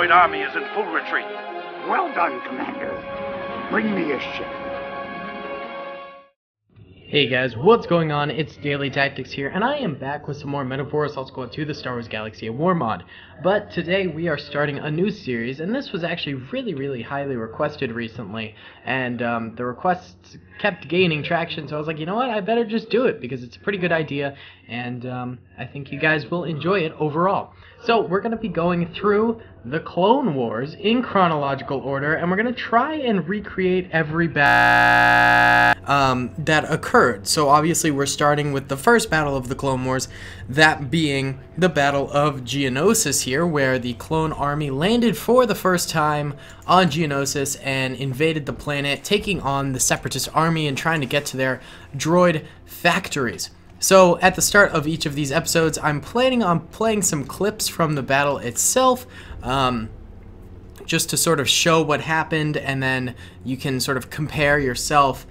droid army is in full retreat. Well done, Commander. Bring me a ship. Hey guys, what's going on? It's Daley Tactics here, and I am back with some more Metaphor Assault Squad 2, the Star Wars Galaxy at War mod. But today we are starting a new series, and this was actually really highly requested recently, and the requests kept gaining traction, so I was like, you know what, I better just do it, because it's a pretty good idea, and I think you guys will enjoy it overall. So we're going to be going through the Clone Wars in chronological order, and we're going to try and recreate every battle that occurred. So obviously we're starting with the first battle of the Clone Wars, that being the Battle of Geonosis here, where the clone army landed for the first time on Geonosis and invaded the planet, taking on the Separatist army and trying to get to their droid factories. So at the start of each of these episodes, I'm planning on playing some clips from the battle itself, just to sort of show what happened, and then you can sort of compare yourself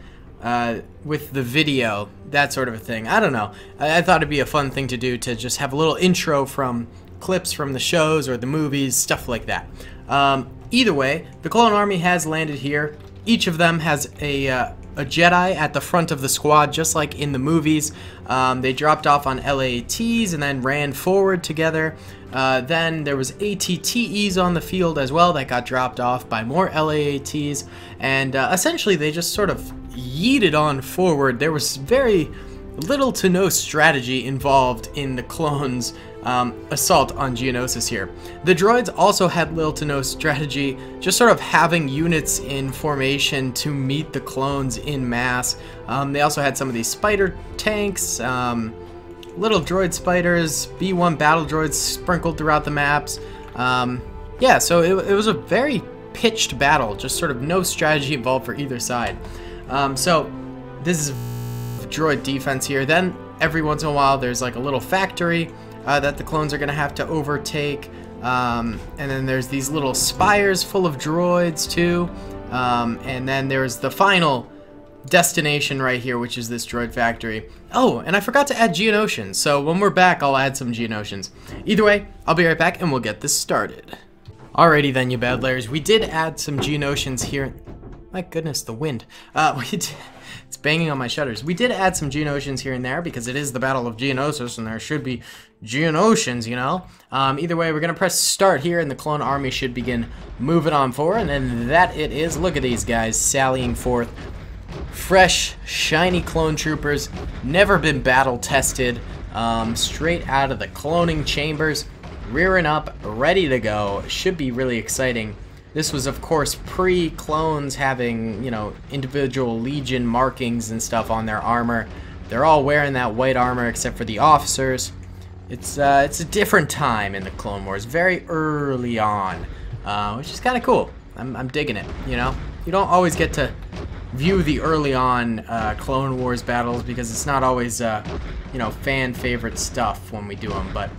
with the video, that sort of a thing. I don't know. I thought it'd be a fun thing to do, to just have a little intro from clips from the shows or the movies, stuff like that. Either way, the clone army has landed here. Each of them has a Jedi at the front of the squad, just like in the movies. They dropped off on LAATs and then ran forward together. Then there was ATTEs on the field as well that got dropped off by more LAATs, and essentially they just sort of yeeted on forward. There was very little to no strategy involved in the clones' assault on Geonosis here. The droids also had little to no strategy, just sort of having units in formation to meet the clones in mass. They also had some of these spider tanks, little droid spiders, B-1 battle droids sprinkled throughout the maps. Yeah, so it was a very pitched battle, just sort of no strategy involved for either side. So this is Droid Defense here. Then every once in a while there's like a little factory that the clones are going to have to overtake, and then there's these little spires full of droids too, and then there's the final destination right here, which is this droid factory. Oh, and I forgot to add Geonosians, so when we're back I'll add some Geonosians. Either way, I'll be right back and we'll get this started. Alrighty then, you bad layers, we did add some Geonosians here. My goodness, the wind. It's banging on my shutters. We did add some Geonosians here and there because it is the Battle of Geonosis and there should be Geonosians, you know? Either way, we're going to press start here and the clone army should begin moving on forward, and then that it is. Look at these guys sallying forth. Fresh, shiny clone troopers, never been battle tested, straight out of the cloning chambers, rearing up, ready to go. Should be really exciting. This was, of course, pre-clones having, you know, individual Legion markings and stuff on their armor. They're all wearing that white armor except for the officers. It's a different time in the Clone Wars, very early on, which is kind of cool. I'm digging it, you know? You don't always get to view the early on Clone Wars battles because it's not always, you know, fan favorite stuff when we do them, but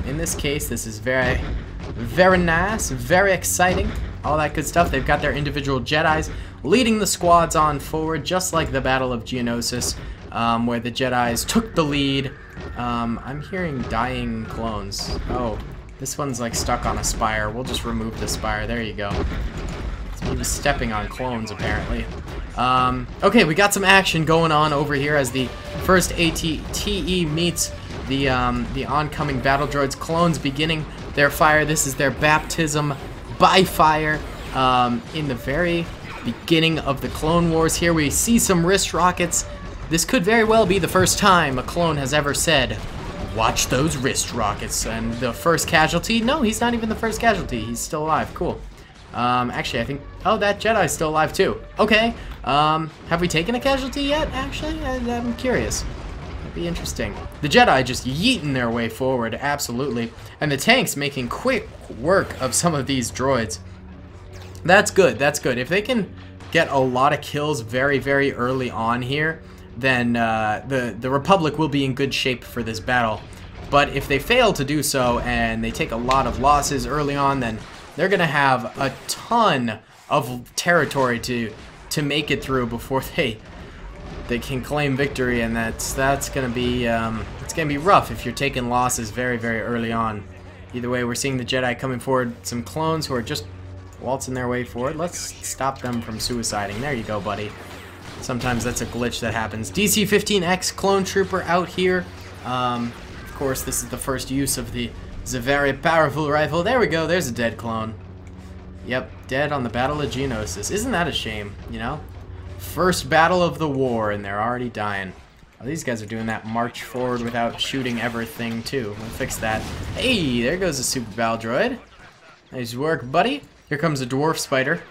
in this case, this is very nice, very exciting, all that good stuff. They've got their individual Jedis leading the squads on forward, just like the Battle of Geonosis, where the Jedis took the lead. I'm hearing dying clones. Oh, this one's like stuck on a spire. We'll just remove the spire. There you go. He was stepping on clones, apparently. Okay, we got some action going on over here as the first ATTE meets the oncoming battle droids. Clones beginning their fire. This is their baptism by fire. In the very beginning of the Clone Wars here, we see some wrist rockets. This could very well be the first time a clone has ever said, "Watch those wrist rockets." And the first casualty? No, he's not even the first casualty. He's still alive. Cool. Actually, I think... Oh, that Jedi's still alive, too. Okay. Have we taken a casualty yet, actually? I'm curious. That'd be interesting. The Jedi just yeeting their way forward, absolutely. And the tanks making quick work of some of these droids. That's good, that's good. If they can get a lot of kills very early on here, then the Republic will be in good shape for this battle. But if they fail to do so, and they take a lot of losses early on, then they're going to have a ton of territory to make it through before they can claim victory, and that's going to be it's going to be rough if you're taking losses very early on. Either way, we're seeing the Jedi coming forward. Some clones who are just waltzing their way forward. Let's stop them from suiciding. There you go, buddy. Sometimes that's a glitch that happens. DC-15X clone trooper out here. Of course, this is the first use of the very powerful rifle. There we go. There's a dead clone. Yep, dead on the Battle of Geonosis. Isn't that a shame, you know? First battle of the war, and they're already dying. Oh, these guys are doing that march forward without shooting everything, too. We'll fix that. Hey, there goes a super battle droid. Nice work, buddy. Here comes a dwarf spider.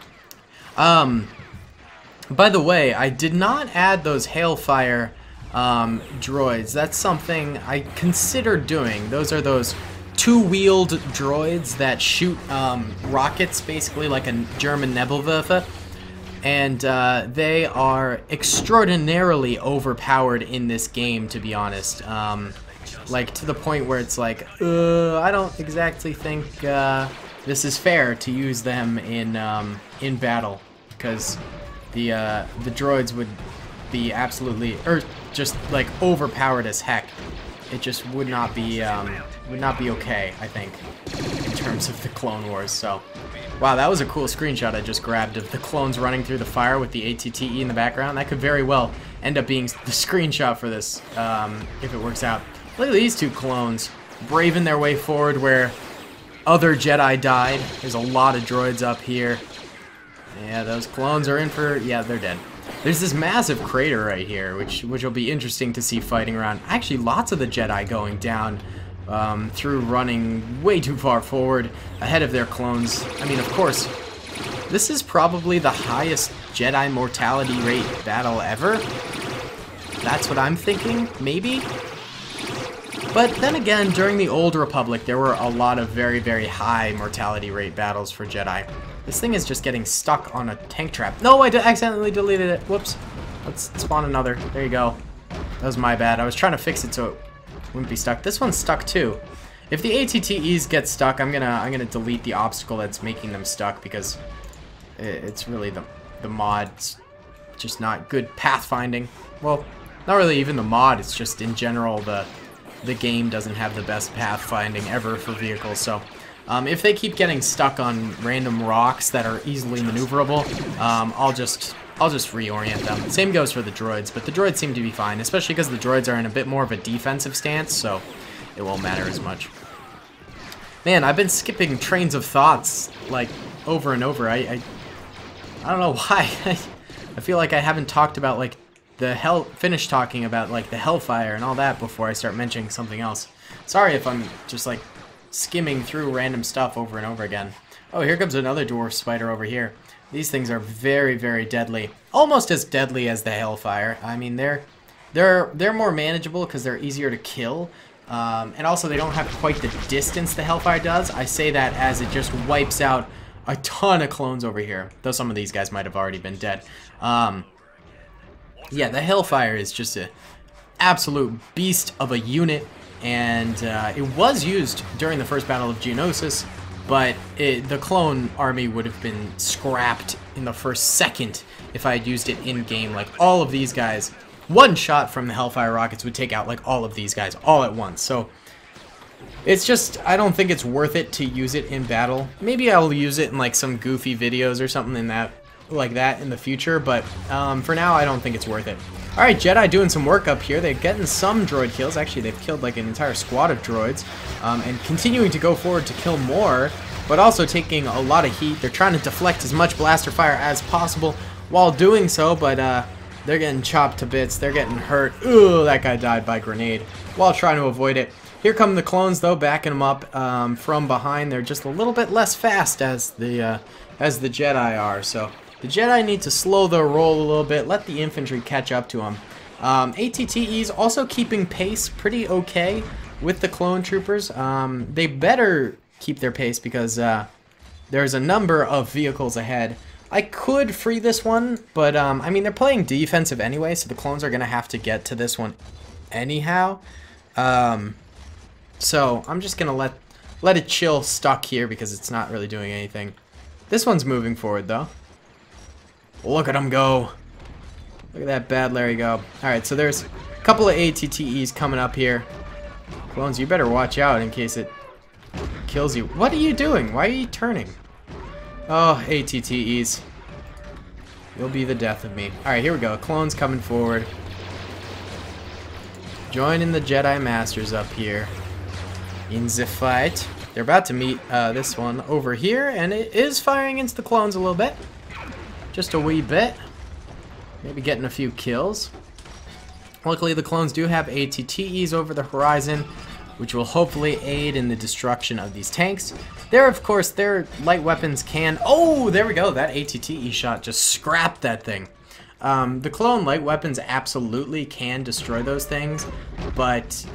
By the way, I did not add those hailfire droids. That's something I considered doing. Those are those two-wheeled droids that shoot rockets, basically like a German Nebelwerfer. And they are extraordinarily overpowered in this game, to be honest. Like, to the point where it's like, I don't exactly think this is fair to use them in battle, because the droids would be absolutely, or just like overpowered as heck. It just would not be okay, I think, in terms of the Clone Wars. So, wow, that was a cool screenshot I just grabbed of the clones running through the fire with the ATTE in the background. That could very well end up being the screenshot for this, if it works out. Look at these two clones braving their way forward where other Jedi died. There's a lot of droids up here. Yeah, those clones are in for... yeah, they're dead. There's this massive crater right here, which will be interesting to see fighting around. Actually, lots of the Jedi going down through running way too far forward ahead of their clones. I mean, of course, this is probably the highest Jedi mortality rate battle ever. That's what I'm thinking, maybe? But then again, during the Old Republic, there were a lot of very, very high mortality rate battles for Jedi. This thing is just getting stuck on a tank trap. No, I accidentally deleted it. Whoops. Let's spawn another. There you go. That was my bad. I was trying to fix it so it wouldn't be stuck. This one's stuck too. If the ATTEs get stuck, I'm gonna delete the obstacle that's making them stuck, because it's really the mod. It's just not good pathfinding. Well, not really even the mod. It's just in general the game doesn't have the best pathfinding ever for vehicles. So if they keep getting stuck on random rocks that are easily maneuverable, I'll just reorient them. Same goes for the droids, but the droids seem to be fine, especially because the droids are in a bit more of a defensive stance, so it won't matter as much. Man, I've been skipping trains of thoughts like over and over. I don't know why. I feel like I haven't talked about like finished talking about like the Hellfire and all that before I start mentioning something else. Sorry if I'm just like skimming through random stuff over and over again. Oh, here comes another dwarf spider over here. These things are very, very deadly. Almost as deadly as the Hellfire. I mean, they're more manageable because they're easier to kill. And also they don't have quite the distance the Hellfire does. I say that as it just wipes out a ton of clones over here. Though some of these guys might have already been dead. Yeah, the Hellfire is just an absolute beast of a unit. And it was used during the first Battle of Geonosis, but the clone army would have been scrapped in the first second if I had used it in-game. Like, all of these guys, one shot from the Hellfire rockets would take out, like, all of these guys all at once. So, it's just, I don't think it's worth it to use it in battle. Maybe I'll use it in, like, some goofy videos or something like that in the future, but for now, I don't think it's worth it. Alright, Jedi doing some work up here. They're getting some droid kills. Actually, they've killed like an entire squad of droids. And continuing to go forward to kill more, but also taking a lot of heat. They're trying to deflect as much blaster fire as possible while doing so, but they're getting chopped to bits. They're getting hurt. Ooh, that guy died by grenade while trying to avoid it. Here come the clones, though, backing them up from behind. They're just a little bit less fast as the Jedi are, so the Jedi need to slow their roll a little bit, let the infantry catch up to them. ATTEs also keeping pace pretty okay with the clone troopers. They better keep their pace because there's a number of vehicles ahead. I could free this one, but I mean, they're playing defensive anyway, so the clones are going to have to get to this one anyhow. So I'm just going to let it chill stuck here because it's not really doing anything. This one's moving forward, though. Look at him go. Look at that bad Larry go. Alright, so there's a couple of ATTEs coming up here. Clones, you better watch out in case kills you. What are you doing? Why are you turning? Oh, ATTEs. You'll be the death of me. Alright, here we go. Clones coming forward. Joining the Jedi Masters up here in the fight. They're about to meet this one over here, and it is firing into the clones a little bit. Just a wee bit. Maybe getting a few kills. Luckily, the clones do have ATTEs over the horizon, which will hopefully aid in the destruction of these tanks. There, of course, their light weapons can... Oh, there we go. That ATTE shot just scrapped that thing. The clone light weapons absolutely can destroy those things, but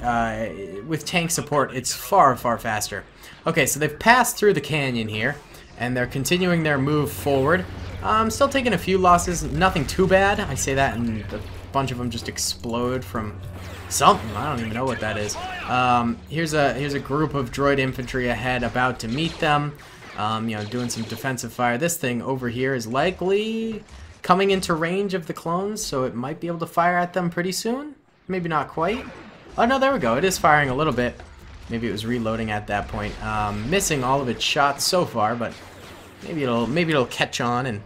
with tank support, it's far, far faster. Okay, so they've passed through the canyon here, and they're continuing their move forward. Still taking a few losses, nothing too bad. I say that, and a bunch of them just explode from something. I don't even know what that is. Here's a group of droid infantry ahead, about to meet them. You know, doing some defensive fire. This thing over here is likely coming into range of the clones, so it might be able to fire at them pretty soon. Maybe not quite. Oh no, there we go. It is firing a little bit. Maybe it was reloading at that point. Missing all of its shots so far, but maybe it'll catch on and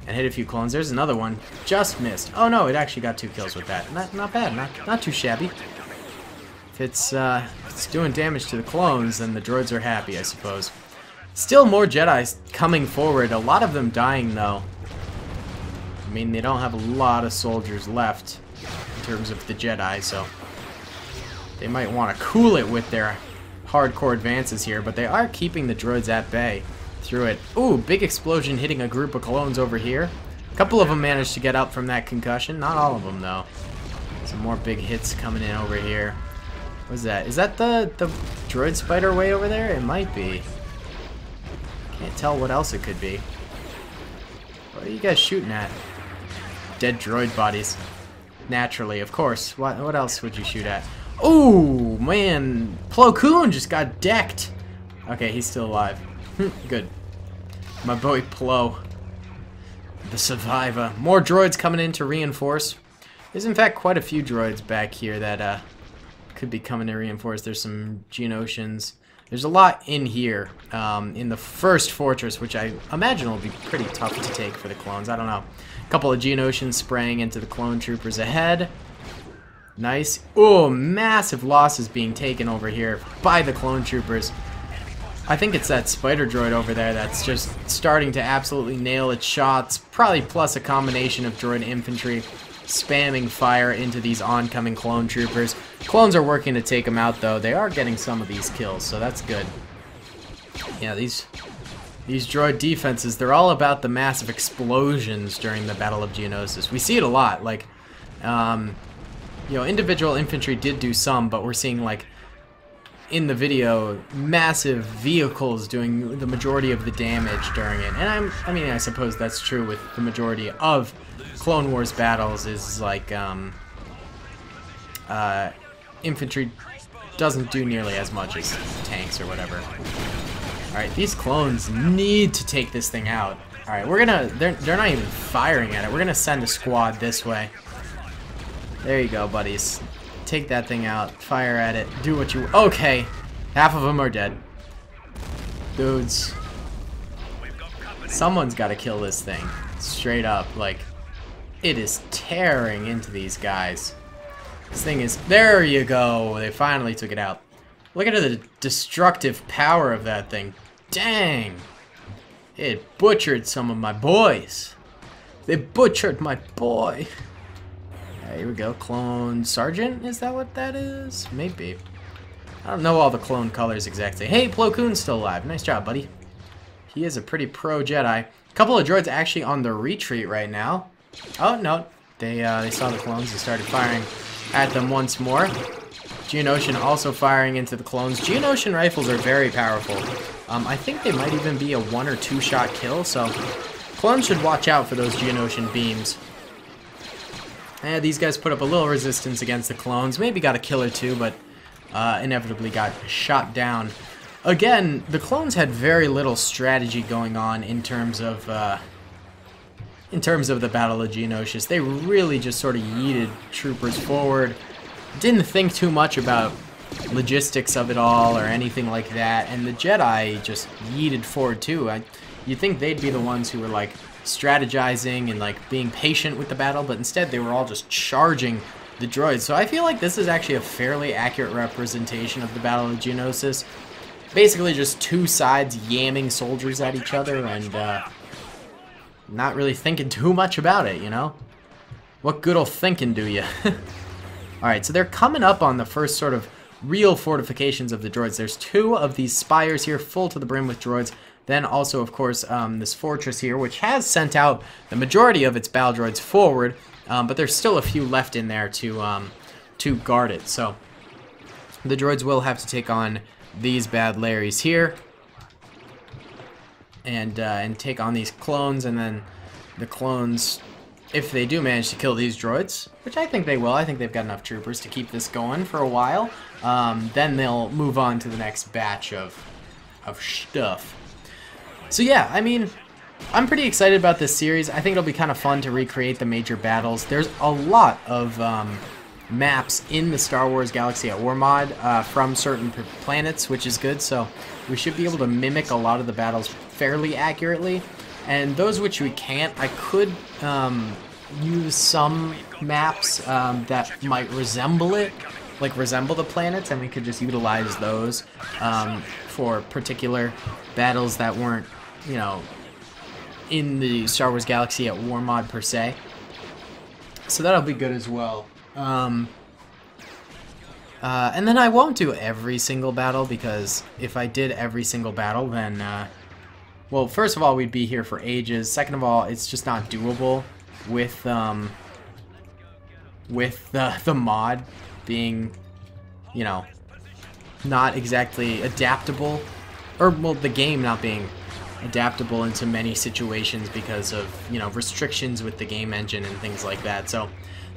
hit a few clones. There's another one. Just missed. Oh no, it actually got 2 kills with that. Not bad. Not too shabby. If it's doing damage to the clones, then the droids are happy, I suppose. Still more Jedi coming forward. A lot of them dying though. I mean, they don't have a lot of soldiers left in terms of the Jedi, so they might want to cool it with their hardcore advances here, but they are keeping the droids at bay through it. Ooh, big explosion hitting a group of clones over here. A couple of them managed to get up from that concussion. Not all of them, though. Some more big hits coming in over here. What's that? Is that the droid spider way over there? It might be. Can't tell what else it could be. What are you guys shooting at? Dead droid bodies. Naturally, of course. What else would you shoot at? Oh, man. Plo Koon just got decked. Okay, he's still alive. Good. My boy Plo. The survivor. More droids coming in to reinforce. There's in fact quite a few droids back here that could be coming to reinforce. There's some Geonosians. There's a lot in here in the first fortress, which I imagine will be pretty tough to take for the clones. I don't know. A couple of Geonosians spraying into the clone troopers ahead. Nice. Oh, massive losses being taken over here by the clone troopers. I think it's that spider droid over there that's just starting to absolutely nail its shots. Probably plus a combination of droid infantry spamming fire into these oncoming clone troopers. Clones are working to take them out, though. They are getting some of these kills, so that's good. Yeah, these droid defenses, they're all about the massive explosions during the Battle of Geonosis. We see it a lot. Like, you know, individual infantry did do some, but we're seeing, like, in the video, massive vehicles doing the majority of the damage during it. And I mean, I suppose that's true with the majority of Clone Wars battles, is like, infantry doesn't do nearly as much as tanks or whatever. Alright, these clones need to take this thing out. Alright, they're not even firing at it. We're gonna send a squad this way. There you go, buddies. Take that thing out, fire at it, do what you... Okay, half of them are dead. Dudes. Someone's gotta kill this thing. Straight up, like, it is tearing into these guys. This thing is... There you go, they finally took it out. Look at the destructive power of that thing. Dang! It butchered some of my boys. They butchered my boy. Here we go, clone sergeant, is that what that is? Maybe. I don't know all the clone colors exactly. Hey, Plo Koon's still alive. Nice job, buddy. He is a pretty pro Jedi. A couple of droids actually on the retreat right now. Oh, no. They saw the clones and started firing at them once more. Geonosian also firing into the clones. Geonosian rifles are very powerful. I think they might even be a 1 or 2 shot kill, so clones should watch out for those Geonosian beams. These guys put up a little resistance against the clones. Maybe got a kill or 2, but inevitably got shot down. Again, the clones had very little strategy going on in terms of the Battle of Geonosis. They really just sort of yeeted troopers forward. Didn't think too much about logistics of it all or anything like that. And the Jedi just yeeted forward too. You'd think they'd be the ones who were like strategizing and like being patient with the battle, but instead they were all just charging the droids. So I feel like this is actually a fairly accurate representation of the Battle of Geonosis. Basically just two sides yamming soldiers at each other and not really thinking too much about it, you know? What good old thinking do you? Alright, so they're coming up on the first sort of real fortifications of the droids. There's two of these spires here full to the brim with droids. Then also, of course, this fortress here, which has sent out the majority of its battle droids forward, but there's still a few left in there to guard it. So the droids will have to take on these bad Larrys here, and take on these clones, and then the clones, if they do manage to kill these droids, which I think they will, I think they've got enough troopers to keep this going for a while, then they'll move on to the next batch of stuff. So yeah, I mean, I'm pretty excited about this series. I think it'll be kind of fun to recreate the major battles. There's a lot of maps in the Star Wars Galaxy at War mod from certain planets, which is good, so we should be able to mimic a lot of the battles fairly accurately. And those which we can't, I could use some maps that might resemble it, like resemble the planets, and we could just utilize those for particular battles that weren't, you know, in the Star Wars Galaxy at War mod per se. So that'll be good as well. And then I won't do every single battle, because if I did every single battle, then, well, first of all, we'd be here for ages. Second of all, it's just not doable with the mod being, you know, not exactly adaptable, or, well, the game not being adaptable into many situations because of, you know, restrictions with the game engine and things like that. So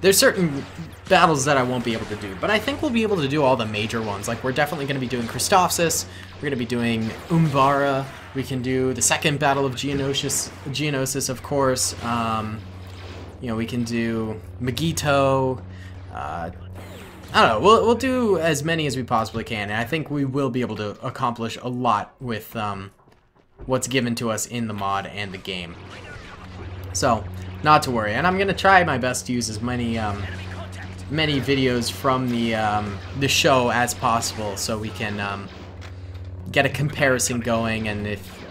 there's certain battles that I won't be able to do, but I think we'll be able to do all the major ones. Like, we're definitely going to be doing Christophsis, we're going to be doing Umbara, we can do the second Battle of Geonosis, of course, you know, we can do Megiddo, I don't know, we'll do as many as we possibly can, and I think we will be able to accomplish a lot with what's given to us in the mod and the game. So, not to worry, and I'm gonna try my best to use as many many videos from the show as possible, so we can get a comparison going. And if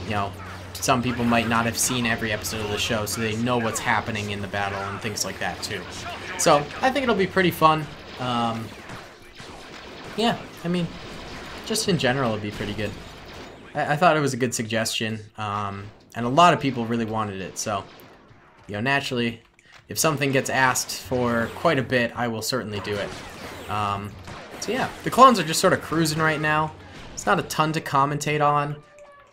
you know, some people might not have seen every episode of the show, so they know what's happening in the battle and things like that too. So I think it'll be pretty fun. Yeah, I mean, just in general, it'd be pretty good. I thought it was a good suggestion, and a lot of people really wanted it, so, you know, naturally, if something gets asked for quite a bit, I will certainly do it. So yeah, the clones are just sort of cruising right now. It's not a ton to commentate on.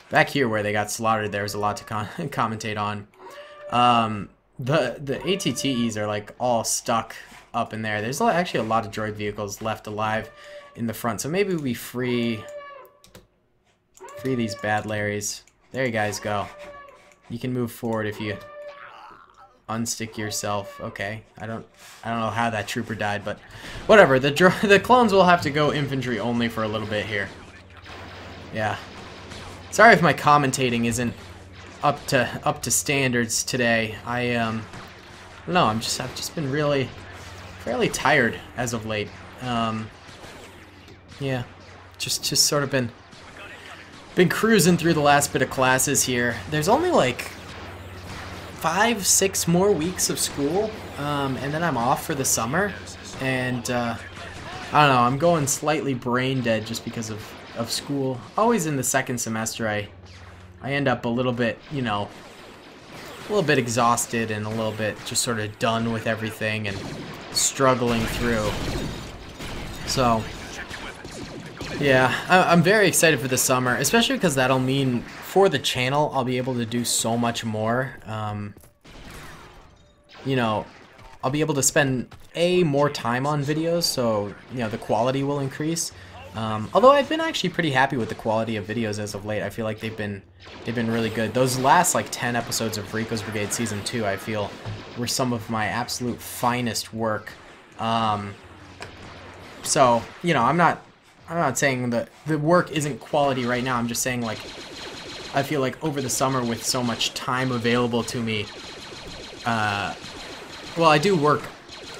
Back here where they got slaughtered, there's a lot to commentate on. The ATTEs are like all stuck up in there. There's actually a lot of droid vehicles left alive in the front, so maybe we free these bad Larrys. There you guys go. You can move forward if you unstick yourself. Okay, I don't know how that trooper died, but whatever. The clones will have to go infantry only for a little bit here. Yeah. Sorry if my commentating isn't up to standards today. I don't know. I've just been really fairly tired as of late. Yeah, just sort of been cruising through the last bit of classes here. There's only like 5-6 more weeks of school, and then I'm off for the summer. And I don't know. I'm going slightly brain dead just because of school. Always in the second semester, I end up a little bit, you know, a little bit exhausted and a little bit just sort of done with everything and struggling through. So yeah, I'm very excited for the summer, especially because that'll mean for the channel I'll be able to do so much more. You know, I'll be able to spend more time on videos, so you know the quality will increase. Although I've been actually pretty happy with the quality of videos as of late. I feel like they've been really good. Those last like 10 episodes of Rico's Brigade Season 2, I feel, were some of my absolute finest work. So, you know, I'm not saying that the work isn't quality right now. I'm just saying, like, I feel like over the summer with so much time available to me, well, I do work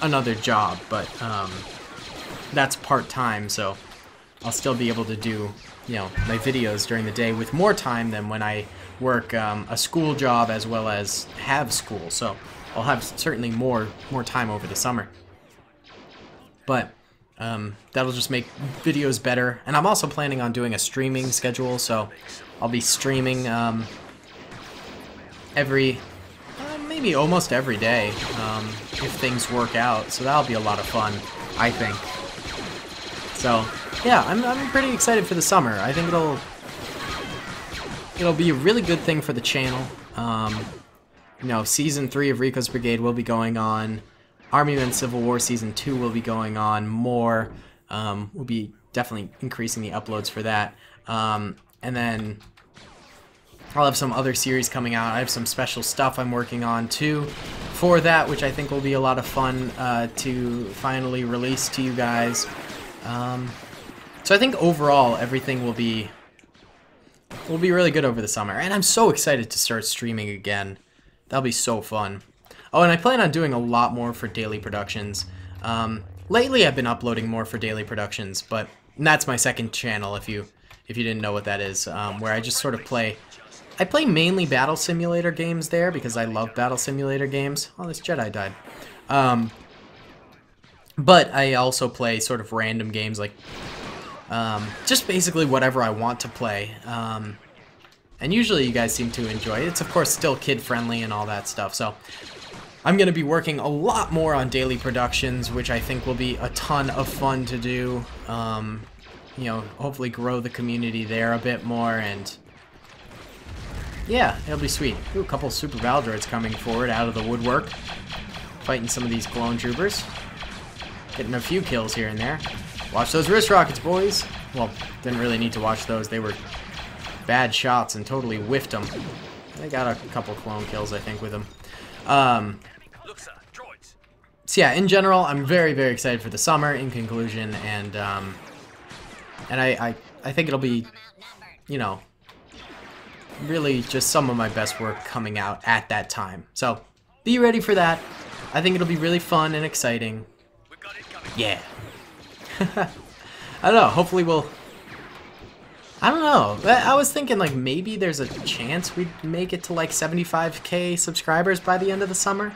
another job, but that's part-time, so I'll still be able to do, you know, my videos during the day with more time than when I work a school job as well as have school. So I'll have certainly more time over the summer. But that'll just make videos better. And I'm also planning on doing a streaming schedule, so I'll be streaming maybe almost every day if things work out. So that'll be a lot of fun, I think. So yeah, I'm pretty excited for the summer. I think it'll be a really good thing for the channel. You know, Season 3 of Rico's Brigade will be going on. Army Men Civil War Season 2 will be going on more. We'll be definitely increasing the uploads for that. And then I'll have some other series coming out. I have some special stuff I'm working on too for that, which I think will be a lot of fun to finally release to you guys. So I think overall everything will be really good over the summer. And I'm so excited to start streaming again. That'll be so fun. Oh, and I plan on doing a lot more for Daily Productions. Lately I've been uploading more for Daily Productions, but that's my second channel if you didn't know what that is, where I just sort of play. I play mainly Battle Simulator games there because I love Battle Simulator games. Oh, this Jedi died. But I also play sort of random games, like just basically whatever I want to play. And usually you guys seem to enjoy it. It's of course still kid-friendly and all that stuff, so I'm going to be working a lot more on Daily Productions, which I think will be a ton of fun to do. You know, hopefully grow the community there a bit more, and yeah, it'll be sweet. Ooh, a couple Super Battle Droids coming forward out of the woodwork, fighting some of these clone troopers. Getting a few kills here and there. Watch those wrist rockets, boys. Well, didn't really need to watch those. They were bad shots and totally whiffed them. They got a couple clone kills, I think, with them. So yeah, in general, I'm very, very excited for the summer. In conclusion, and I think it'll be, you know, really just some of my best work coming out at that time. So be ready for that. I think it'll be really fun and exciting. Yeah. I don't know. Hopefully we'll. I don't know. I was thinking like maybe there's a chance we'd make it to like 75K subscribers by the end of the summer.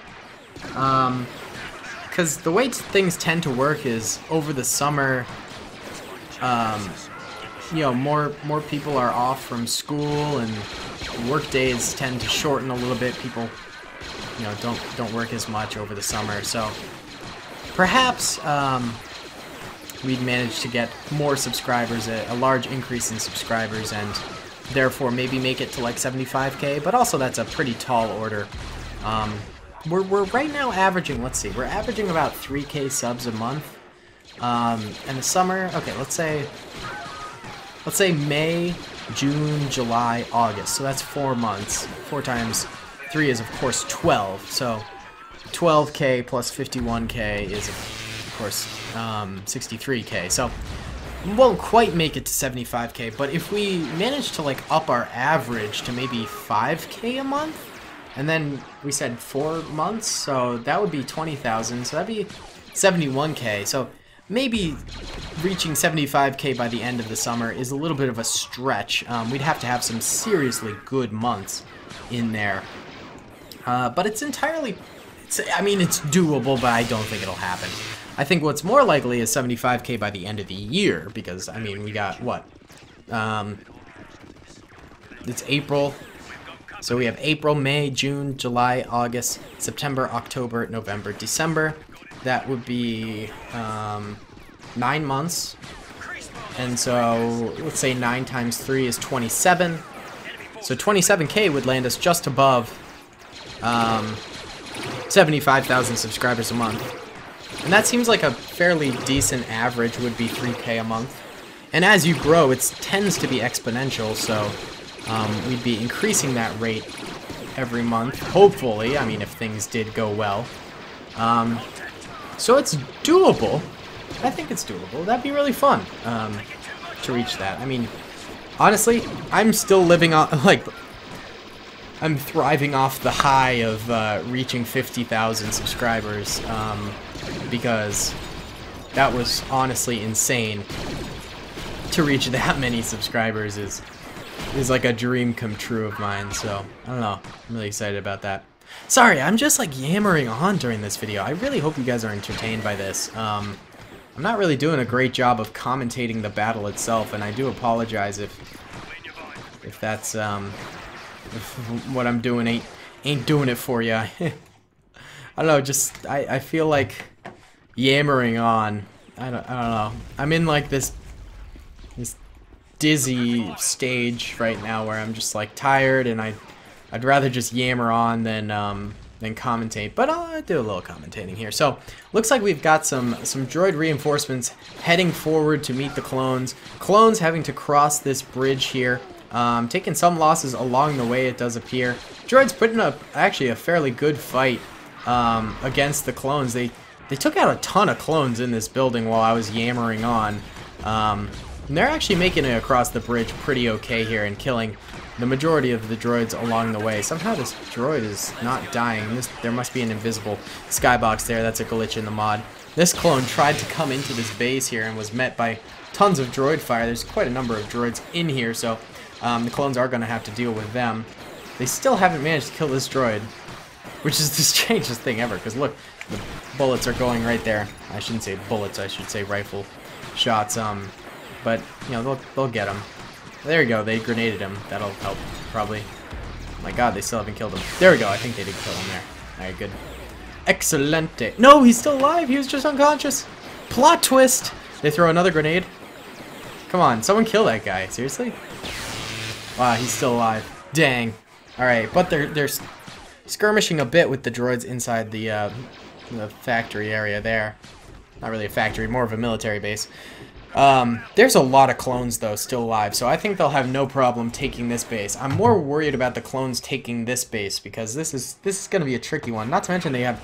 Because the way things tend to work is over the summer, you know, more people are off from school and work days tend to shorten a little bit. People, you know, don't work as much over the summer, so perhaps we'd manage to get more subscribers, a large increase in subscribers, and therefore maybe make it to like 75K. But also that's a pretty tall order. We're right now averaging, let's see, we're averaging about 3K subs a month. And the summer, okay, let's say May, June, July, August. So that's 4 months. 4 times 3 is of course 12. So 12K plus 51K is of course 63K. So we won't quite make it to 75K, but if we manage to like up our average to maybe 5K a month, and then we said 4 months, so that would be 20,000, so that'd be 71K. So maybe reaching 75K by the end of the summer is a little bit of a stretch. We'd have to have some seriously good months in there. But it's entirely, I mean, it's doable, but I don't think it'll happen. I think what's more likely is 75K by the end of the year, because, I mean, we got, what? It's April. So we have April, May, June, July, August, September, October, November, December. That would be 9 months. And so let's say 9 times 3 is 27. So 27K would land us just above 75,000 subscribers a month. And that seems like a fairly decent average, would be 3K a month. And as you grow, it tends to be exponential, so we'd be increasing that rate every month, hopefully. I mean, if things did go well. So it's doable. I think it's doable. That'd be really fun to reach that. I mean, honestly, I'm still living on, like, I'm thriving off the high of reaching 50,000 subscribers because that was honestly insane. To reach that many subscribers is like a dream come true of mine, so I don't know. I'm really excited about that. Sorry, I'm just like yammering on during this video. I really hope you guys are entertained by this. I'm not really doing a great job of commentating the battle itself, and I do apologize if that's if what I'm doing ain't doing it for you. I don't know, just I feel like yammering on. I don't know. I'm in like this dizzy stage right now where I'm just like tired, and I'd rather just yammer on than commentate, but I'll do a little commentating here. So looks like we've got some droid reinforcements heading forward to meet the clones. Clones having to cross this bridge here, taking some losses along the way, it does appear. Droids putting up actually a fairly good fight against the clones. They took out a ton of clones in this building while I was yammering on. And they're actually making it across the bridge pretty okay here and killing the majority of the droids along the way. Somehow this droid is not dying. There must be an invisible skybox there. That's a glitch in the mod. This clone tried to come into this base here and was met by tons of droid fire. There's quite a number of droids in here, so the clones are going to have to deal with them. They still haven't managed to kill this droid, which is the strangest thing ever, because look, the bullets are going right there. I shouldn't say bullets, I should say rifle shots. But, you know, they'll get him. There you go, they grenaded him. That'll help, probably. Oh my god, they still haven't killed him. There we go, I think they did kill him there. Alright, good. Excelente. No, he's still alive, he was just unconscious. Plot twist! They throw another grenade. Come on, someone kill that guy, seriously? Wow, he's still alive. Dang. Alright, but they're skirmishing a bit with the droids inside the factory area there. Not really a factory, more of a military base. There's a lot of clones, though, still alive, so I think they'll have no problem taking this base. I'm more worried about the clones taking this base, because this is going to be a tricky one. Not to mention they have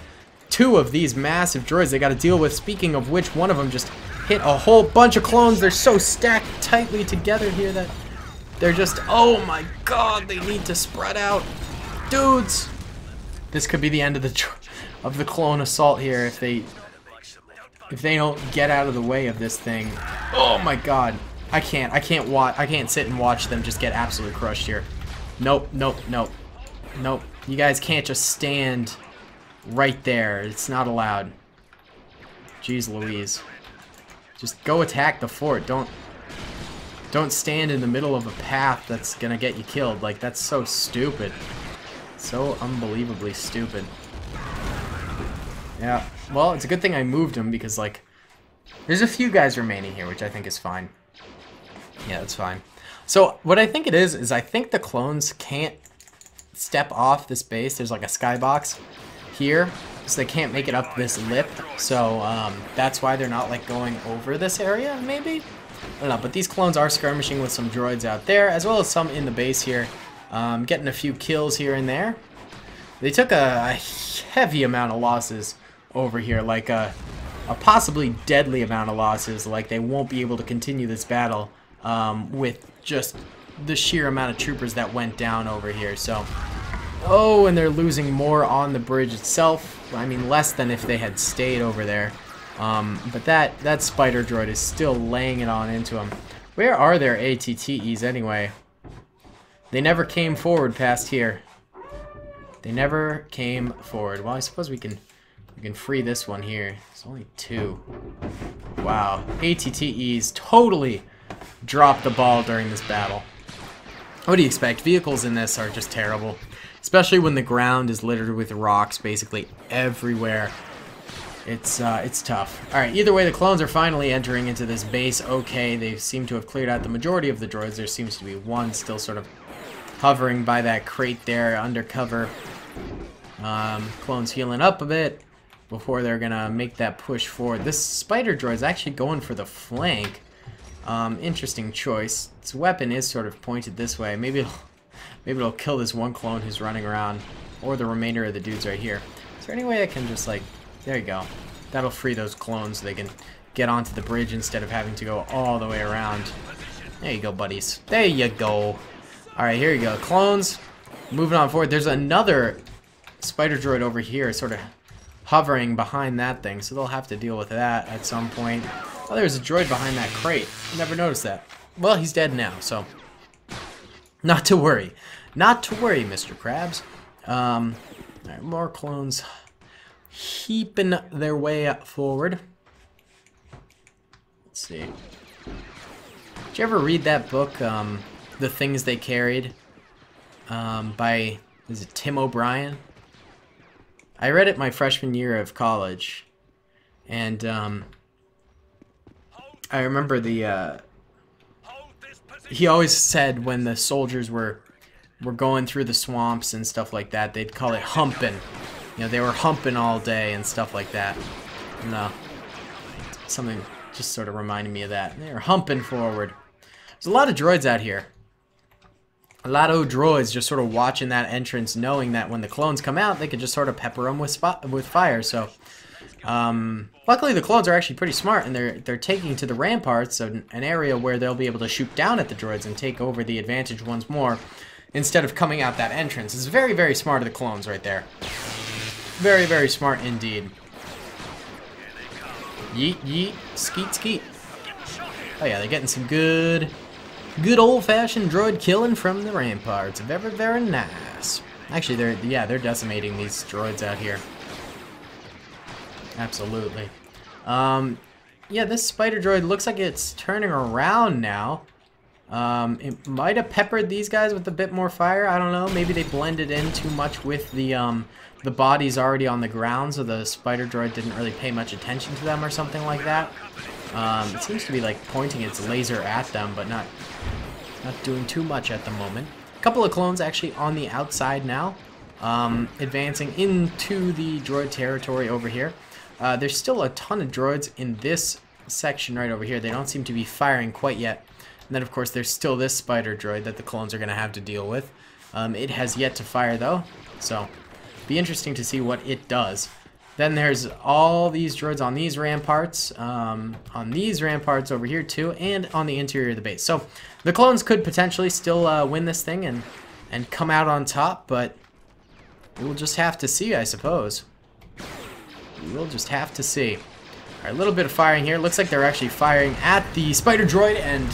two of these massive droids they got to deal with, speaking of which, one of them just hit a whole bunch of clones. They're so stacked tightly together here that they're just, oh my god, they need to spread out. Dudes! This could be the end of the clone assault here if they don't get out of the way of this thing. Oh my god. I can't sit and watch them just get absolutely crushed here. Nope. You guys can't just stand right there. It's not allowed. Jeez Louise. Just go attack the fort. Don't stand in the middle of a path that's gonna get you killed. Like, that's so stupid. So unbelievably stupid. Yeah, well, it's a good thing I moved him because, like, there's a few guys remaining here, which I think is fine. Yeah, that's fine. So, what I think it is I think the clones can't step off this base. There's, like, a skybox here, so they can't make it up this lip. So, that's why they're not, like, going over this area, maybe? I don't know, but these clones are skirmishing with some droids out there, as well as some in the base here. Getting a few kills here and there. They took a heavy amount of losses over here, like a possibly deadly amount of losses. Like, they won't be able to continue this battle with just the sheer amount of troopers that went down over here. So, oh, and they're losing more on the bridge itself. I mean, less than if they had stayed over there. But that spider droid is still laying it on into them. Where are their ATTEs anyway? They never came forward past here. They never came forward. Well, I suppose we can free this one here. It's only two. Wow. ATTEs totally dropped the ball during this battle. What do you expect? Vehicles in this are just terrible. Especially when the ground is littered with rocks basically everywhere. It's tough. Alright, either way, the clones are finally entering into this base. Okay, they seem to have cleared out the majority of the droids. There seems to be one still sort of hovering by that crate there, undercover. Clones healing up a bit before they're gonna make that push forward. This spider droid is actually going for the flank. Interesting choice. Its weapon is sort of pointed this way. Maybe it'll kill this one clone who's running around, or the remainder of the dudes right here. Is there any way I can just, like, there you go. That'll free those clones so they can get onto the bridge instead of having to go all the way around. There you go, buddies. There you go. Alright, here you go. Clones. Moving on forward. There's another spider droid over here sort of hovering behind that thing, so they'll have to deal with that at some point. Oh, there's a droid behind that crate. Never noticed that. Well, he's dead now, so not to worry. Not to worry, Mr. Krabs. Alright, more clones heaping their way forward. Let's see. Did you ever read that book, The Things They Carried, by, is it Tim O'Brien? I read it my freshman year of college, and I remember he always said when the soldiers were going through the swamps and stuff like that, they'd call it humping. You know, they were humping all day and stuff like that. And, something just sort of reminded me of that. They were humping forward. There's a lot of droids out here. A lot of droids just sort of watching that entrance, knowing that when the clones come out, they could just sort of pepper them with fire. So, luckily the clones are actually pretty smart, and they're taking to the ramparts, an area where they'll be able to shoot down at the droids and take over the advantage once more, instead of coming out that entrance. It's very, very smart of the clones right there. Very, very smart indeed. Yeet, yeet, skeet, skeet. Oh yeah, they're getting some good old-fashioned droid killing from the ramparts. Very, very nice. Actually, they're decimating these droids out here. Absolutely. Yeah, this spider droid looks like it's turning around now. It might have peppered these guys with a bit more fire. I don't know. Maybe they blended in too much with the bodies already on the ground, so the spider droid didn't really pay much attention to them or something like that. It seems to be like pointing its laser at them, but not doing too much at the moment. A couple of clones actually on the outside now, advancing into the droid territory over here. There's still a ton of droids in this section right over here. They don't seem to be firing quite yet. And then, of course, there's still this spider droid that the clones are going to have to deal with. It has yet to fire, though, so be interesting to see what it does. Then there's all these droids on these ramparts over here, too, and on the interior of the base. So the clones could potentially still win this thing and come out on top, but we'll just have to see, I suppose. We'll just have to see. All right, a little bit of firing here. Looks like they're actually firing at the spider droid, and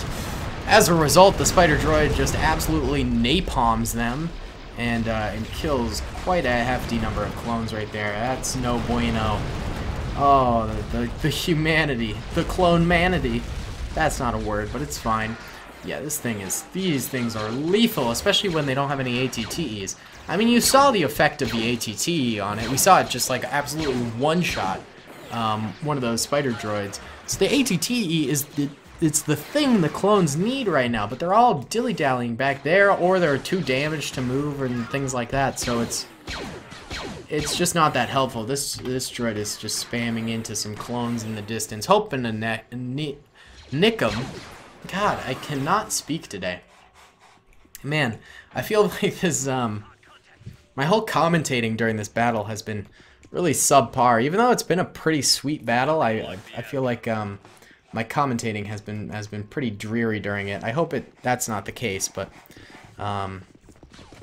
as a result, the spider droid just absolutely napalms them and kills quite a hefty number of clones right there. That's no bueno. Oh, the humanity, the clone-manity. That's not a word, but it's fine. Yeah, these things are lethal, especially when they don't have any ATTEs. I mean, you saw the effect of the ATTE on it. We saw it just like absolutely one-shot one of those spider droids. So the ATTE is it's the thing the clones need right now, but they're all dilly-dallying back there, or they're too damaged to move and things like that. So it's just not that helpful. This droid is just spamming into some clones in the distance, hoping to nick them. God, I cannot speak today. Man, I feel like this, my whole commentating during this battle has been really subpar. Even though it's been a pretty sweet battle, I feel like my commentating has been pretty dreary during it. I hope that's not the case, but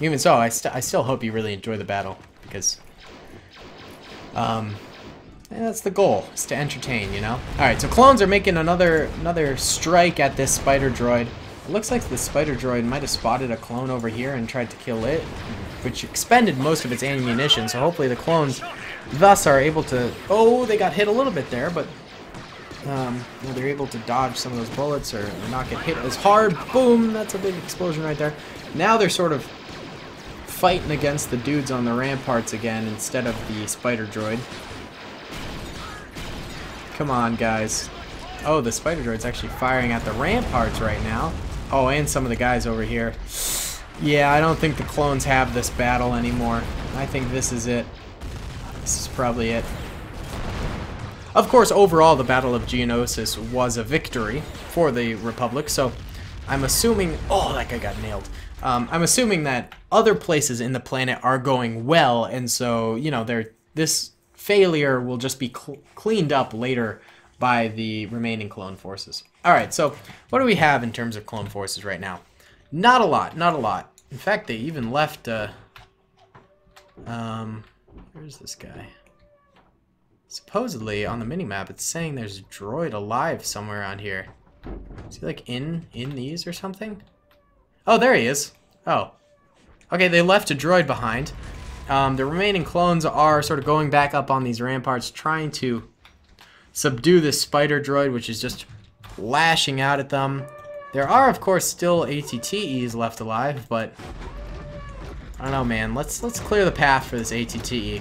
even so, I still hope you really enjoy the battle, because that's the goal, is to entertain, you know? Alright, so clones are making another strike at this spider droid. It looks like the spider droid might have spotted a clone over here and tried to kill it, which expended most of its ammunition, so hopefully the clones thus are able to... Oh, they got hit a little bit there, but they're able to dodge some of those bullets or not get hit as hard. Boom! That's a big explosion right there. Now they're sort of fighting against the dudes on the ramparts again instead of the spider droid. Come on, guys. Oh, the spider droid's actually firing at the ramparts right now. Oh, and some of the guys over here. Yeah, I don't think the clones have this battle anymore. I think this is it. This is probably it. Of course, overall, the Battle of Geonosis was a victory for the Republic, so I'm assuming... Oh, that guy got nailed. I'm assuming that other places in the planet are going well, and so, you know, this failure will just be cleaned up later by the remaining clone forces. Alright, so what do we have in terms of clone forces right now? Not a lot, not a lot. In fact, they even left, where's this guy? Supposedly, on the minimap, it's saying there's a droid alive somewhere around here. Is he, like, in these or something? Oh, there he is. Oh. Okay, they left a droid behind. The remaining clones are sort of going back up on these ramparts, trying to subdue this spider droid, which is just lashing out at them. There are, of course, still ATTEs left alive, but I don't know, man. Let's clear the path for this ATTE.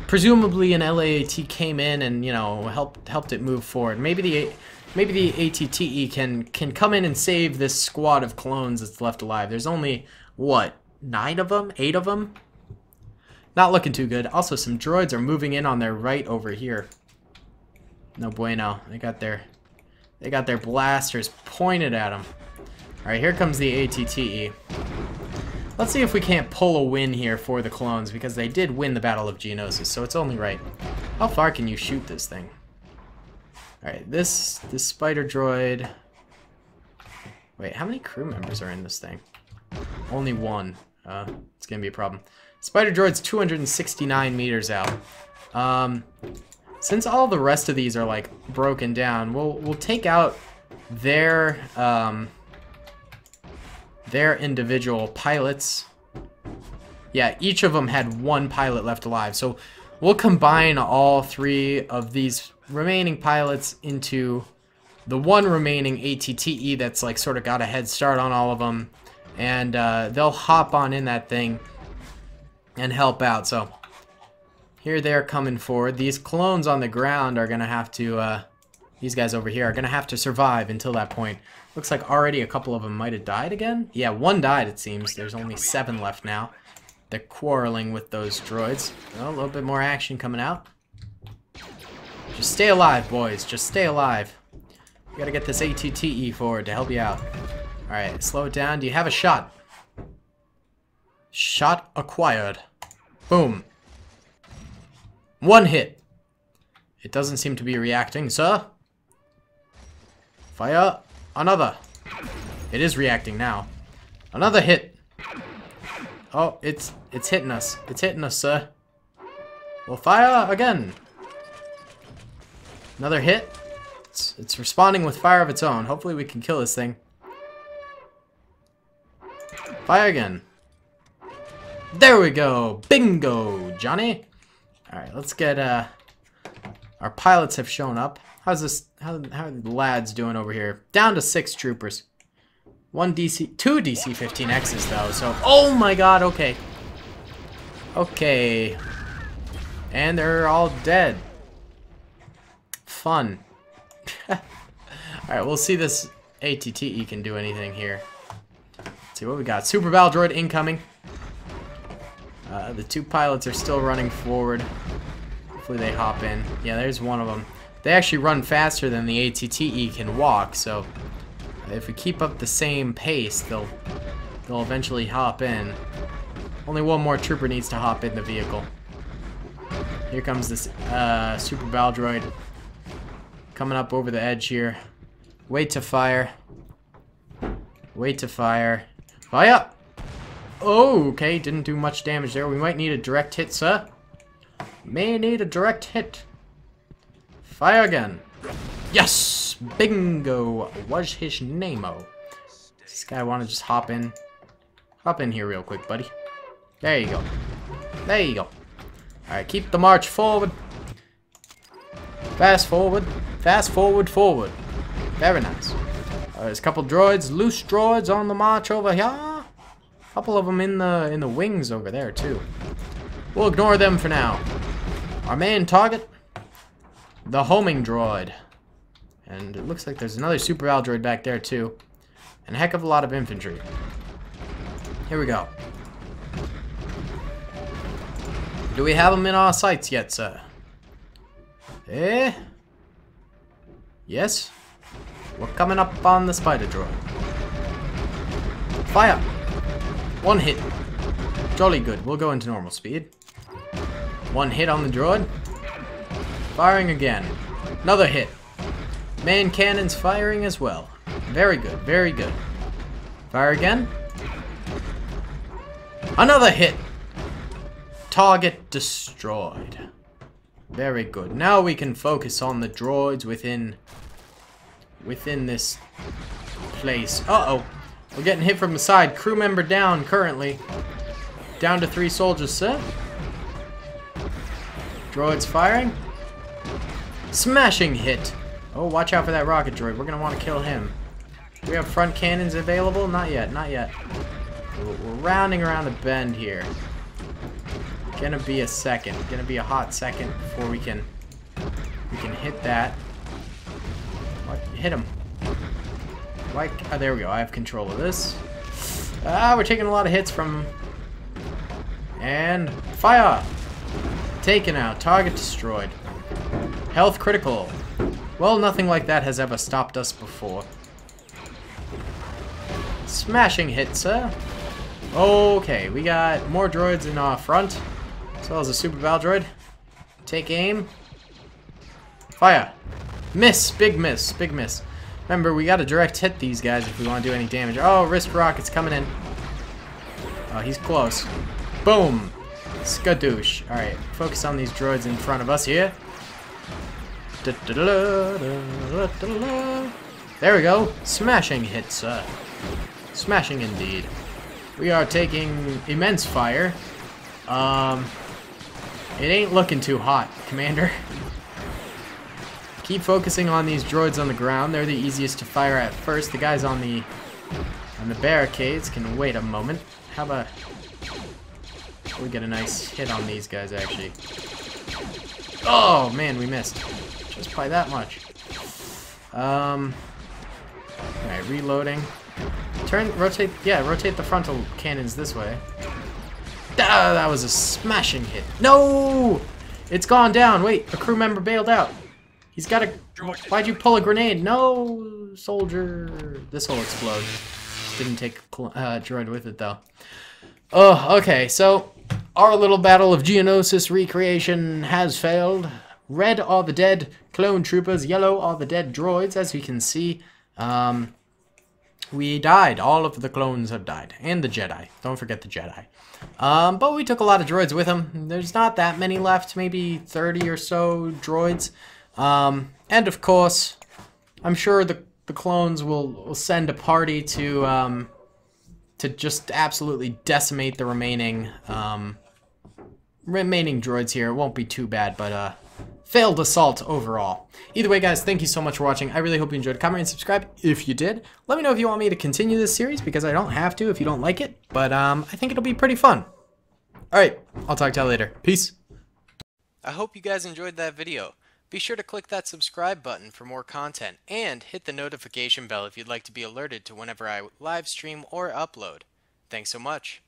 Presumably, an LAAT came in and, you know, helped it move forward. Maybe the ATTE can come in and save this squad of clones that's left alive. There's only what, 9 of them, 8 of them. Not looking too good. Also, some droids are moving in on their right over here. No bueno. They got their blasters pointed at them. All right, here comes the ATTE. Let's see if we can't pull a win here for the clones, because they did win the Battle of Geonosis, so it's only right. How far can you shoot this thing? Alright, this spider droid... Wait, how many crew members are in this thing? Only 1. It's gonna be a problem. Spider droid's 269 meters out. Since all the rest of these are, like, broken down, we'll take out their individual pilots. Yeah, each of them had 1 pilot left alive. So we'll combine all 3 of these remaining pilots into the 1 remaining ATTE that's like sort of got a head start on all of them. And they'll hop on in that thing and help out. So here they're coming forward. These clones on the ground are going to have to... these guys over here are going to have to survive until that point. Looks like already a couple of them might have died again. Yeah, 1 died, it seems. There's only 7 left now. They're quarreling with those droids. Oh, a little bit more action coming out. Just stay alive, boys. Just stay alive. You gotta get this ATTE forward to help you out. Alright, slow it down. Do you have a shot? Shot acquired. Boom. 1 hit. It doesn't seem to be reacting, sir. Fire another. It is reacting now. Another hit. Oh, it's hitting us. It's hitting us, sir. We'll fire again. Another hit. It's responding with fire of its own. Hopefully we can kill this thing. Fire again. There we go. Bingo, Johnny. Alright, let's get our pilots have shown up. How's this? How are the lads doing over here? Down to 6 troopers. 2 DC-15Xs though. So, oh my God. Okay. Okay. And they're all dead. Fun. All right, we'll see this ATTE can do anything here. Let's see what we got. Super Battle Droid incoming. The 2 pilots are still running forward. Hopefully they hop in. Yeah, there's one of them. They actually run faster than the ATTE can walk, so if we keep up the same pace, they'll eventually hop in. Only 1 more trooper needs to hop in the vehicle. Here comes this Super Battle Droid coming up over the edge here. Wait to fire. Wait to fire. Fire! Oh, okay, didn't do much damage there. We might need a direct hit, sir. May need a direct hit. Fire again. Yes! Bingo was his name-o. Does this guy want to just hop in? Hop in here real quick, buddy. There you go. There you go. Alright, keep the march forward. Fast forward. Fast forward, forward. Very nice. There's a couple droids, loose droids on the march over here. A couple of them in the wings over there, too. We'll ignore them for now. Our main target, the homing droid. And it looks like there's another Super Battle Droid back there, too. And a heck of a lot of infantry. Here we go. Do we have them in our sights yet, sir? Eh? Yes? We're coming up on the spider droid. Fire! 1 hit. Jolly good. We'll go into normal speed. 1 hit on the droid. Firing again. Another hit. Main cannon's firing as well. Very good, very good. Fire again. Another hit. Target destroyed. Very good. Now we can focus on the droids within this place. Uh-oh. We're getting hit from the side. Crew member down currently. Down to 3 soldiers, sir. Droids firing. Smashing hit. Oh, watch out for that rocket droid. We're going to want to kill him. Do we have front cannons available? Not yet, not yet. We're rounding around the bend here. Gonna be a second. Gonna be a hot second before we can hit that. What? Hit him. Like, oh, there we go. I have control of this. We're taking a lot of hits from him. And fire! Taken out. Target destroyed. Health critical. Well, nothing like that has ever stopped us before. Smashing hit, sir. Okay, we got more droids in our front, as well as a super battle droid. Take aim. Fire. Miss. Big miss. Big miss. Remember, we gotta direct hit these guys if we want to do any damage. Oh, wrist rockets coming in. Oh, he's close. Boom. Skadoosh. Alright, focus on these droids in front of us here. There we go. Smashing hit, sir. Smashing indeed. We are taking immense fire. It ain't looking too hot, Commander. Keep focusing on these droids on the ground. They're the easiest to fire at first. The guys on the barricades can wait a moment. How about we get a nice hit on these guys, actually. Oh, man, we missed. Just by that much. Alright, reloading. Rotate the frontal cannons this way. Ah, that was a smashing hit. No! It's gone down. Wait, a crew member bailed out. He's got a... Why'd you pull a grenade? No, soldier. This will explode. Didn't take a droid with it, though. Oh, okay, so our little Battle of Geonosis recreation has failed. Red are the dead clone troopers. Yellow are the dead droids, as you can see. We died. All of the clones have died. And the Jedi. Don't forget the Jedi. But we took a lot of droids with them. There's not that many left. Maybe 30 or so droids. And of course, I'm sure the clones will send a party to just absolutely decimate the remaining droids here. It won't be too bad, but failed assault overall. Either way, guys, thank you so much for watching. I really hope you enjoyed. Comment and subscribe if you did. Let me know if you want me to continue this series, because I don't have to if you don't like it, but I think it'll be pretty fun. Alright, I'll talk to you later. Peace. I hope you guys enjoyed that video. Be sure to click that subscribe button for more content, and hit the notification bell if you'd like to be alerted to whenever I live stream or upload. Thanks so much.